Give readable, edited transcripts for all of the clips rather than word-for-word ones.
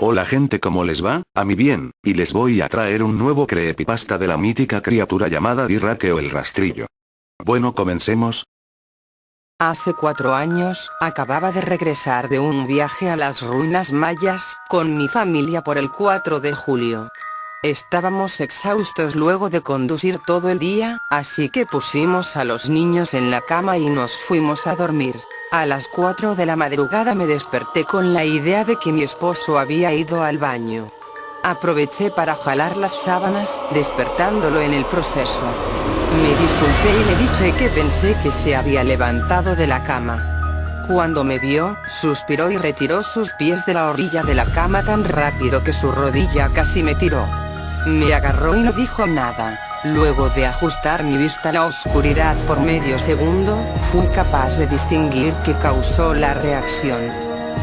Hola gente, ¿cómo les va? A mí bien, y les voy a traer un nuevo creepypasta de la mítica criatura llamada Dirraque o el Rastrillo. Bueno, comencemos. Hace 4 años, acababa de regresar de un viaje a las ruinas mayas, con mi familia por el 4 de julio. Estábamos exhaustos luego de conducir todo el día, así que pusimos a los niños en la cama y nos fuimos a dormir. A las 4 de la madrugada me desperté con la idea de que mi esposo había ido al baño. Aproveché para jalar las sábanas, despertándolo en el proceso. Me disculpé y le dije que pensé que se había levantado de la cama. Cuando me vio, suspiró y retiró sus pies de la orilla de la cama tan rápido que su rodilla casi me tiró. Me agarró y no dijo nada. Luego de ajustar mi vista a la oscuridad por medio segundo, fui capaz de distinguir qué causó la reacción.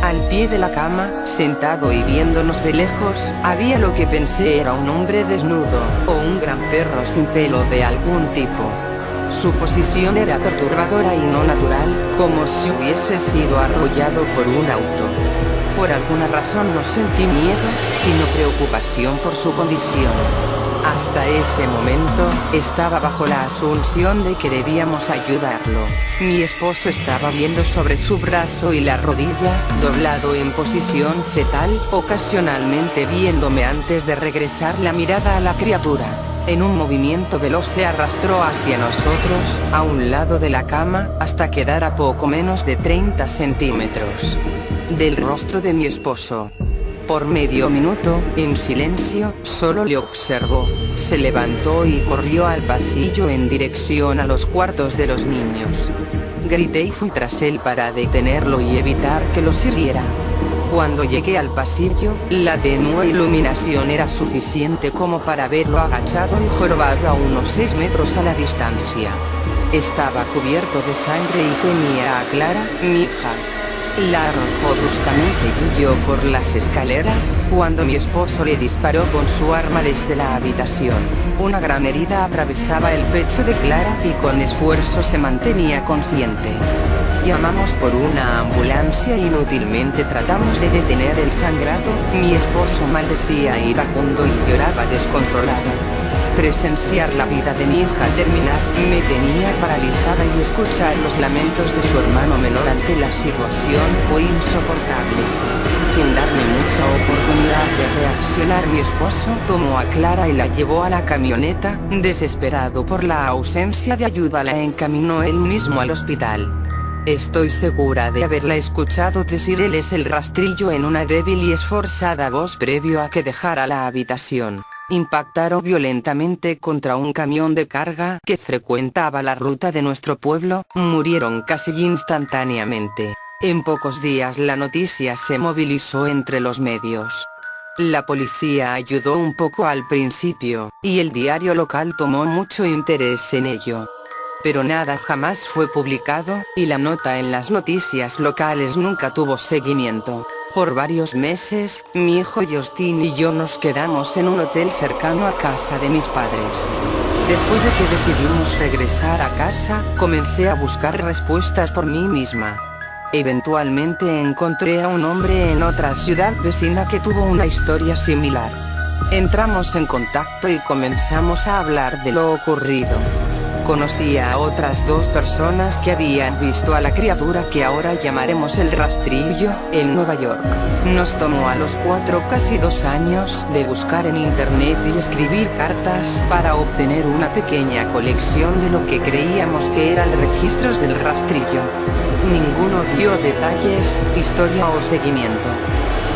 Al pie de la cama, sentado y viéndonos de lejos, había lo que pensé era un hombre desnudo, o un gran perro sin pelo de algún tipo. Su posición era perturbadora y no natural, como si hubiese sido arrollado por un auto. Por alguna razón no sentí miedo, sino preocupación por su condición. Hasta ese momento, estaba bajo la asunción de que debíamos ayudarlo. Mi esposo estaba viendo sobre su brazo y la rodilla, doblado en posición fetal, ocasionalmente viéndome antes de regresar la mirada a la criatura. En un movimiento veloz se arrastró hacia nosotros, a un lado de la cama, hasta quedar a poco menos de 30 centímetros del rostro de mi esposo. Por medio minuto, en silencio, solo le observó. Se levantó y corrió al pasillo en dirección a los cuartos de los niños. Grité y fui tras él para detenerlo y evitar que los hiriera. Cuando llegué al pasillo, la tenue iluminación era suficiente como para verlo agachado y jorobado a unos 6 metros a la distancia. Estaba cubierto de sangre y tenía a Clara, mi hija. La arrojó bruscamente y huyó por las escaleras, cuando mi esposo le disparó con su arma desde la habitación. Una gran herida atravesaba el pecho de Clara y con esfuerzo se mantenía consciente. Llamamos por una ambulancia e inútilmente tratamos de detener el sangrado. Mi esposo maldecía iracundo y lloraba descontrolado. Presenciar la vida de mi hija terminar me tenía paralizada y escuchar los lamentos de su hermano menor ante la situación fue insoportable. Sin darme mucha oportunidad de reaccionar, mi esposo tomó a Clara y la llevó a la camioneta. Desesperado por la ausencia de ayuda, la encaminó él mismo al hospital. Estoy segura de haberla escuchado decir "él es el rastrillo" en una débil y esforzada voz previo a que dejara la habitación. Impactaron violentamente contra un camión de carga que frecuentaba la ruta de nuestro pueblo, murieron casi instantáneamente. En pocos días la noticia se movilizó entre los medios. La policía ayudó un poco al principio, y el diario local tomó mucho interés en ello. Pero nada jamás fue publicado, y la nota en las noticias locales nunca tuvo seguimiento. Por varios meses, mi hijo Justin y yo nos quedamos en un hotel cercano a casa de mis padres. Después de que decidimos regresar a casa, comencé a buscar respuestas por mí misma. Eventualmente encontré a un hombre en otra ciudad vecina que tuvo una historia similar. Entramos en contacto y comenzamos a hablar de lo ocurrido. Conocí a otras 2 personas que habían visto a la criatura que ahora llamaremos el rastrillo, en Nueva York. Nos tomó a los 4 casi 2 años de buscar en internet y escribir cartas para obtener una pequeña colección de lo que creíamos que eran registros del rastrillo. Ninguno dio detalles, historia o seguimiento.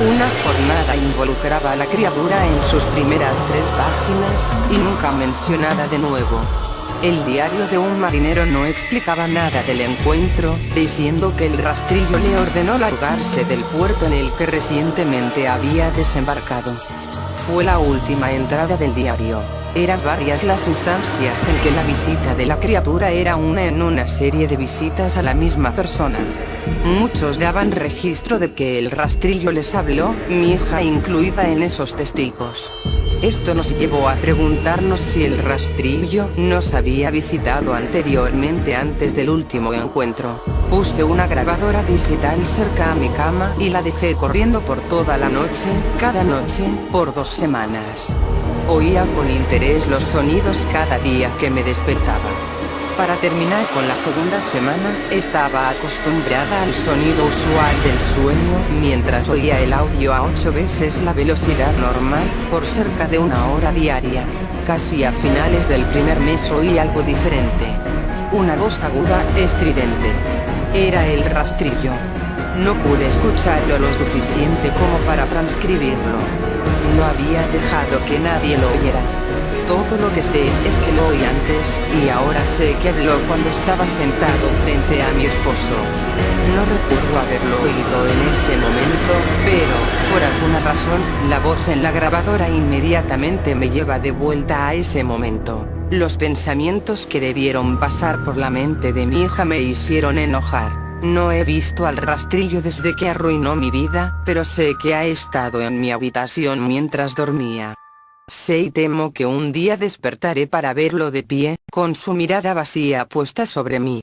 Una jornada involucraba a la criatura en sus primeras 3 páginas, y nunca mencionada de nuevo. El diario de un marinero no explicaba nada del encuentro, diciendo que el rastrillo le ordenó largarse del puerto en el que recientemente había desembarcado. Fue la última entrada del diario. Eran varias las instancias en que la visita de la criatura era una en una serie de visitas a la misma persona. Muchos daban registro de que el rastrillo les habló, mi hija incluida en esos testigos. Esto nos llevó a preguntarnos si el rastrillo nos había visitado anteriormente antes del último encuentro. Puse una grabadora digital cerca a mi cama y la dejé corriendo por toda la noche, cada noche, por 2 semanas. Oía con interés los sonidos cada día que me despertaba. Para terminar con la segunda semana, estaba acostumbrada al sonido usual del sueño mientras oía el audio a 8 veces la velocidad normal, por cerca de 1 hora diaria. Casi a finales del primer mes oí algo diferente. Una voz aguda, estridente. Era el rastrillo. No pude escucharlo lo suficiente como para transcribirlo. No había dejado que nadie lo oyera. Todo lo que sé es que lo oí antes, y ahora sé que habló cuando estaba sentado frente a mi esposo. No recuerdo haberlo oído en ese momento, pero, por alguna razón, la voz en la grabadora inmediatamente me lleva de vuelta a ese momento. Los pensamientos que debieron pasar por la mente de mi hija me hicieron enojar. No he visto al rastrillo desde que arruinó mi vida, pero sé que ha estado en mi habitación mientras dormía. Sé y temo que un día despertaré para verlo de pie, con su mirada vacía puesta sobre mí.